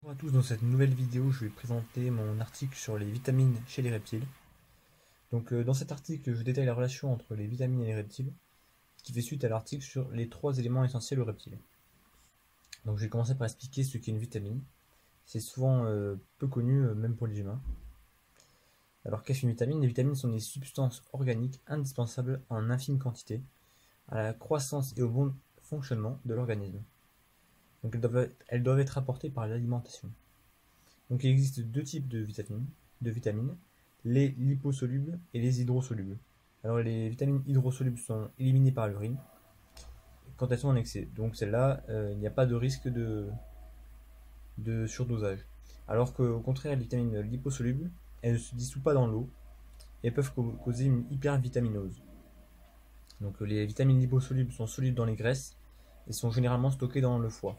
Bonjour à tous, dans cette nouvelle vidéo, je vais présenter mon article sur les vitamines chez les reptiles. Dans cet article, je détaille la relation entre les vitamines et les reptiles, qui fait suite à l'article sur les 3 éléments essentiels aux reptiles. Donc, je vais commencer par expliquer ce qu'est une vitamine. C'est souvent peu connu, même pour les humains. Alors, qu'est-ce qu'une vitamine? Les vitamines sont des substances organiques indispensables en infime quantité à la croissance et au bon fonctionnement de l'organisme. Donc, elles doivent être apportées par l'alimentation. Donc il existe deux types de vitamines, les liposolubles et les hydrosolubles. Alors les vitamines hydrosolubles sont éliminées par l'urine quand elles sont en excès. Donc celles-là, il n'y a pas de risque de surdosage. Alors qu'au contraire, les vitamines liposolubles, elles ne se dissouent pas dans l'eau et peuvent causer une hypervitaminose. Donc les vitamines liposolubles sont solubles dans les graisses et sont généralement stockées dans le foie.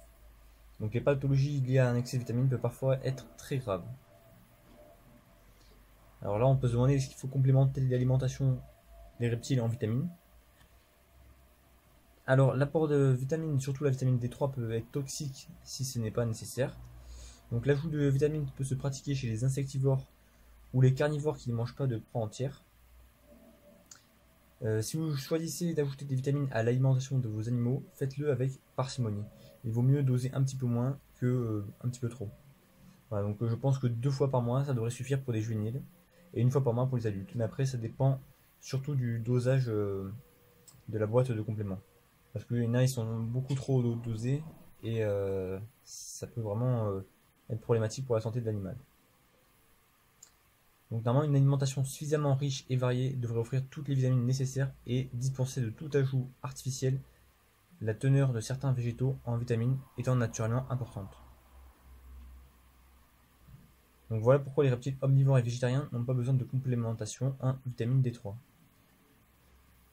Donc les pathologies liées à un excès de vitamines peuvent parfois être très graves. Alors là, on peut se demander est-ce qu'il faut complémenter l'alimentation des reptiles en vitamines. Alors l'apport de vitamines, surtout la vitamine D3, peut être toxique si ce n'est pas nécessaire. Donc l'ajout de vitamines peut se pratiquer chez les insectivores ou les carnivores qui ne mangent pas de proie entière. Si vous choisissez d'ajouter des vitamines à l'alimentation de vos animaux, faites-le avec parcimonie. Il vaut mieux doser un petit peu moins que un petit peu trop. Voilà, donc je pense que 2 fois par mois, ça devrait suffire pour des juvéniles, et 1 fois par mois pour les adultes. Mais après, ça dépend surtout du dosage de la boîte de compléments. Parce que y en a, ils sont beaucoup trop dosés, et ça peut vraiment être problématique pour la santé de l'animal. Donc normalement, une alimentation suffisamment riche et variée devrait offrir toutes les vitamines nécessaires et dispenser de tout ajout artificiel, la teneur de certains végétaux en vitamines étant naturellement importante. Donc voilà pourquoi les reptiles omnivores et végétariens n'ont pas besoin de complémentation en vitamine D3.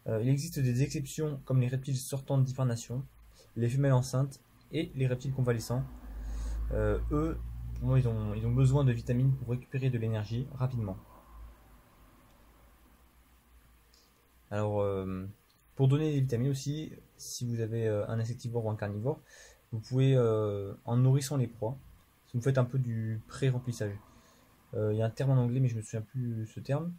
Il existe des exceptions comme les reptiles sortant d'hibernation, les femelles enceintes et les reptiles convalescents. Eux, pour moi, ils ont besoin de vitamines pour récupérer de l'énergie rapidement. Alors, pour donner des vitamines aussi, si vous avez un insectivore ou un carnivore, vous pouvez, en nourrissant les proies, si vous faites un peu du pré-remplissage. Il y a un terme en anglais, mais je me souviens plus ce terme,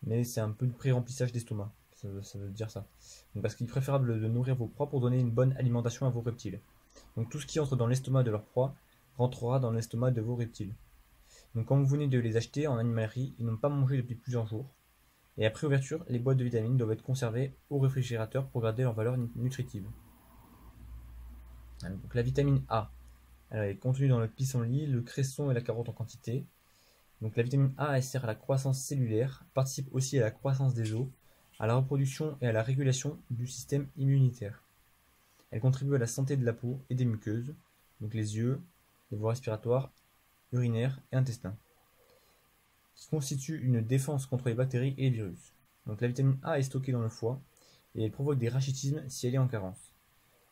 mais c'est un peu du pré-remplissage d'estomac. Ça veut dire ça. Donc, parce qu'il est préférable de nourrir vos proies pour donner une bonne alimentation à vos reptiles. Donc tout ce qui entre dans l'estomac de leur proie rentrera dans l'estomac de vos reptiles. Donc quand vous venez de les acheter en animalerie, ils n'ont pas mangé depuis plusieurs jours. Et après ouverture, les boîtes de vitamines doivent être conservées au réfrigérateur pour garder leur valeur nutritive. Donc la vitamine A, elle est contenue dans le pissenlit, le cresson et la carotte en quantité. Donc la vitamine A, elle sert à la croissance cellulaire, participe aussi à la croissance des os, à la reproduction et à la régulation du système immunitaire. Elle contribue à la santé de la peau et des muqueuses, donc les yeux, les voies respiratoires, urinaires et intestins, qui constituent une défense contre les bactéries et les virus. Donc la vitamine A est stockée dans le foie et elle provoque des rachitismes si elle est en carence.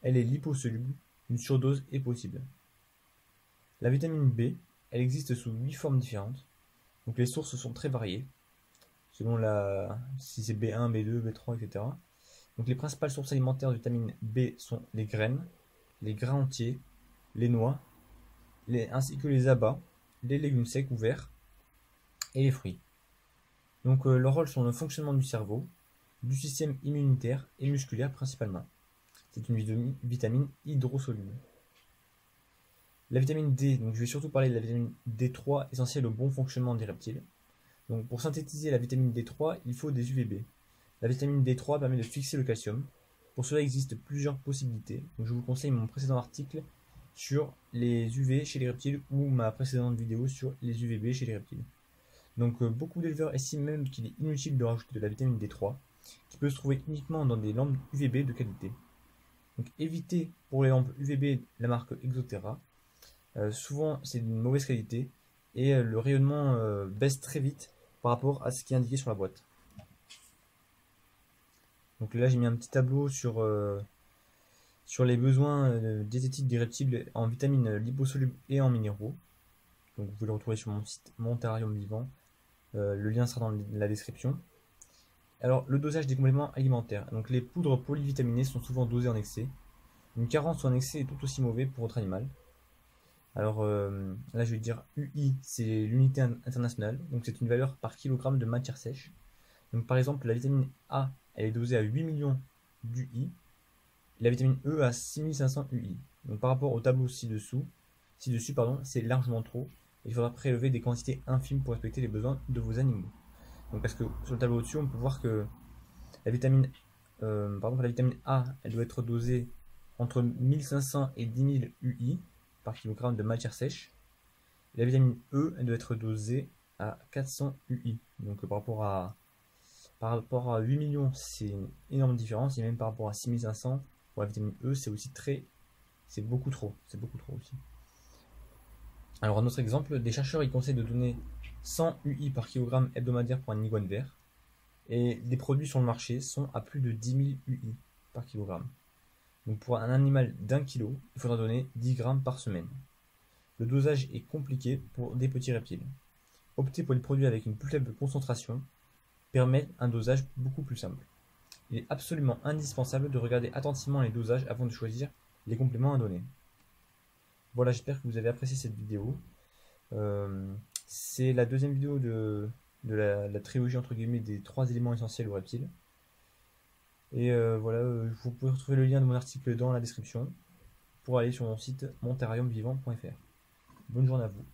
Elle est liposoluble, une surdose est possible. La vitamine B, elle existe sous 8 formes différentes, donc les sources sont très variées, selon si c'est B1, B2, B3, etc. Donc les principales sources alimentaires de vitamine B sont les graines, les grains entiers, les noix, ainsi que les abats, les légumes secs ou verts et les fruits. Donc leur rôle sont le fonctionnement du cerveau, du système immunitaire et musculaire principalement. C'est une vitamine hydrosoluble. La vitamine D, donc je vais surtout parler de la vitamine D3 essentielle au bon fonctionnement des reptiles. Donc pour synthétiser la vitamine D3, il faut des UVB. La vitamine D3 permet de fixer le calcium. Pour cela, il existe plusieurs possibilités. Donc je vous conseille mon précédent article sur les UV chez les reptiles ou ma précédente vidéo sur les UVB chez les reptiles. Donc beaucoup d'éleveurs estiment même qu'il est inutile de rajouter de la vitamine D3, qui peut se trouver uniquement dans des lampes UVB de qualité. Donc évitez pour les lampes UVB la marque Exoterra. Souvent c'est d'une mauvaise qualité et le rayonnement baisse très vite par rapport à ce qui est indiqué sur la boîte. Donc là j'ai mis un petit tableau sur les besoins diététiques des reptiles en vitamines liposolubles et en minéraux. Donc vous pouvez le retrouver sur mon site Mon Terrarium Vivant. Le lien sera dans la description. Alors le dosage des compléments alimentaires. Donc les poudres polyvitaminées sont souvent dosées en excès. Une carence ou un excès est tout aussi mauvais pour votre animal. Alors là, je vais dire UI, c'est l'unité internationale, donc c'est une valeur par kilogramme de matière sèche. Donc par exemple, la vitamine A, elle est dosée à 8 millions d'UI, la vitamine E à 6500 UI. Donc par rapport au tableau ci-dessus, pardon, c'est largement trop. Il faudra prélever des quantités infimes pour respecter les besoins de vos animaux. Donc parce que sur le tableau au-dessus, on peut voir que la vitamine, la vitamine A, elle doit être dosée entre 1500 et 10 000 UI par kilogramme de matière sèche. La vitamine E, elle doit être dosée à 400 UI. Donc par rapport à 8 millions, c'est une énorme différence. Et même par rapport à 6500, pour la vitamine E, c'est aussi c'est beaucoup trop. C'est beaucoup trop aussi. Alors un autre exemple, des chercheurs ils conseillent de donner 100 UI par kilogramme hebdomadaire pour un iguane vert. Et des produits sur le marché sont à plus de 10 000 UI par kilogramme. Donc pour un animal d'1 kg, il faudra donner 10 grammes par semaine. Le dosage est compliqué pour des petits reptiles. Opter pour les produits avec une plus faible concentration permet un dosage beaucoup plus simple. Il est absolument indispensable de regarder attentivement les dosages avant de choisir les compléments à donner. Voilà, j'espère que vous avez apprécié cette vidéo. C'est la deuxième vidéo de la trilogie entre guillemets des 3 éléments essentiels aux reptiles. Et voilà, vous pouvez retrouver le lien de mon article dans la description pour aller sur mon site montariumvivant.fr. Bonne journée à vous.